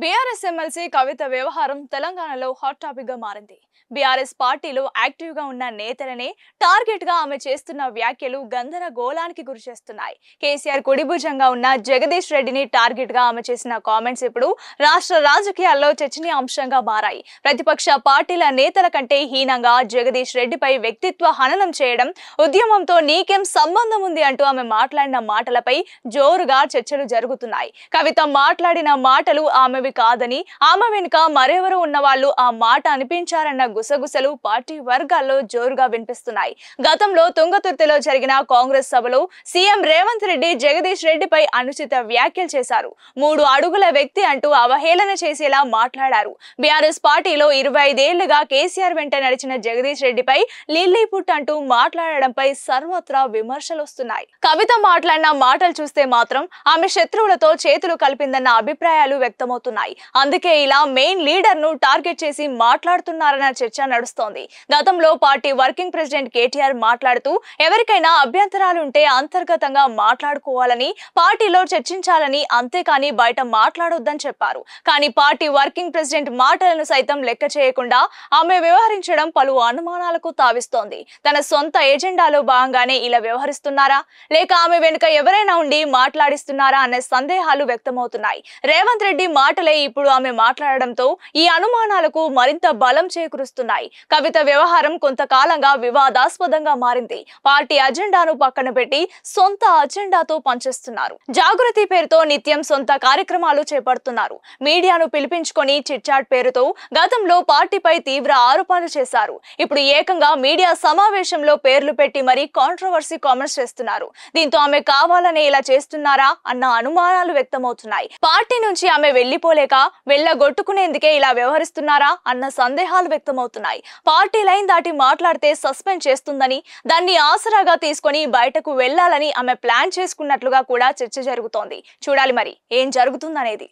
BRS MLC కవిత వ్యవహారం తెలంగాణలో hot topic గా మారింది. బీఆర్ఎస్ పార్టీలో యాక్టివ్ గా ఉన్న నేతలనే టార్గెట్ గా ఆమె చేస్తున్న వ్యాఖ్యలు గందరగోళానికి గురిచేస్తున్నాయి. కేసీఆర్ కుడిభుజంగా ఉన్న జగదీష్ రెడ్డిని టార్గెట్ గా ఆమె చేసిన కామెంట్స్ ఇప్పుడు రాష్ట్ర రాజకీయాల్లో చర్చనీయాంశంగా మారాయి. ప్రతిపక్ష పార్టీల నేతల కంటే హీనంగా జగదీష్ రెడ్డిపై వ్యక్తిత్వ హననం చేయడం, ఉద్యమంతో నీకేం సంబంధం ఉంది అంటూ ఆమె మాట్లాడిన మాటలపై జోరుగా చర్చలు జరుగుతున్నాయి. కవిత మాట్లాడిన మాటలు ఆమె కాదని, ఆమె వెనుక మరెవరో ఉన్న వాళ్ళు ఆ మాట అనిపించారన్న గుసగుసలు పార్టీ వర్గాల్లో జోరుగా వినిపిస్తున్నాయి. గతంలో తుంగతుర్తిలో జరిగిన కాంగ్రెస్ సభలో సీఎం రేవంత్ రెడ్డి జగదీష్ రెడ్డిపై అనుచిత వ్యాఖ్యలు చేశారు. 3 అడుగుల వ్యక్తి అంటూ అవహేళన చేసేలా మాట్లాడారు. బీఆర్ఎస్ పార్టీలో 25 ఏళ్లుగా కేసీఆర్ వెంట నడిచిన జగదీష్ రెడ్డిపై లిల్లీపుట్ అంటూ మాట్లాడడంపై సర్వత్రా విమర్శలు వస్తున్నాయి. కవిత మాట్లాడిన మాటలు చూస్తే మాత్రం ఆమె శత్రువులతో చేతులు కలిపిందన్న అభిప్రాయాలు వ్యక్తమవుతున్నాయి. అందుకే ఇలా మెయిన్ లీడర్ ను టార్గెట్ చేసి మాట్లాడుతున్నారన్న చర్చ నడుస్తోంది. గతంలో పార్టీ వర్కింగ్ ప్రెసిడెంట్ కేటీఆర్ మాట్లాడుతూ ఎవరికైనా అభ్యంతరాలుంటే అంతర్గతంగా మాట్లాడుకోవాలని, పార్టీలో చర్చించాలని, అంతేకాని బయట మాట్లాడొద్దని చెప్పారు. కానీ పార్టీ వర్కింగ్ ప్రెసిడెంట్ మాటలను సైతం లెక్క చేయకుండా ఆమె వ్యవహరించడం పలు అనుమానాలకు తావిస్తోంది. తన సొంత ఎజెండాలో భాగంగానే ఇలా వ్యవహరిస్తున్నారా, లేక ఆమె వెనుక ఎవరైనా ఉండి మాట్లాడిస్తున్నారా అనే సందేహాలు వ్యక్తమవుతున్నాయి. రేవంత్ రెడ్డి మాటలే ఇప్పుడు ఆమె మాట్లాడడంతో ఈ అనుమానాలకు మరింత బలం చేకూరుస్తున్నాయి. కవిత వ్యవహారం కొంతకాలంగా వివాదాస్పదంగా మారింది. పార్టీ అజెండాను పక్కన పెట్టి సొంత అజెండాతో పనిచేస్తున్నారు. జాగృతి పేరుతో నిత్యం సొంత కార్యక్రమాలు చేపడుతున్నారు. మీడియాను పిలిపించుకొని చిట్చాట్ పేరుతో గతంలో పార్టీపై తీవ్ర ఆరోపణలు చేశారు. ఇప్పుడు ఏకంగా మీడియా సమావేశంలో పేర్లు పెట్టి మరీ కాంట్రవర్సీ కామెంట్స్ చేస్తున్నారు. దీంతో ఆమె కావాలనే ఇలా చేస్తున్నారా అన్న అనుమానాలు వ్యక్తమవుతున్నాయి. పార్టీ నుంచి ఆమె వెళ్లిపోలేక వెళ్ళగొట్టుకునేందుకే ఇలా వ్యవహరిస్తున్నారా అన్న సందేహాలు వ్యక్తమవుతున్నాయి. పార్టీ లైన్ దాటి మాట్లాడితే సస్పెండ్ చేస్తుందని, దాన్ని ఆసరాగా తీసుకొని బయటకు వెళ్లాలని ఆమె ప్లాన్ చేసుకున్నట్లుగా కూడా చర్చ జరుగుతోంది. చూడాలి మరి ఏం జరుగుతుందనేది.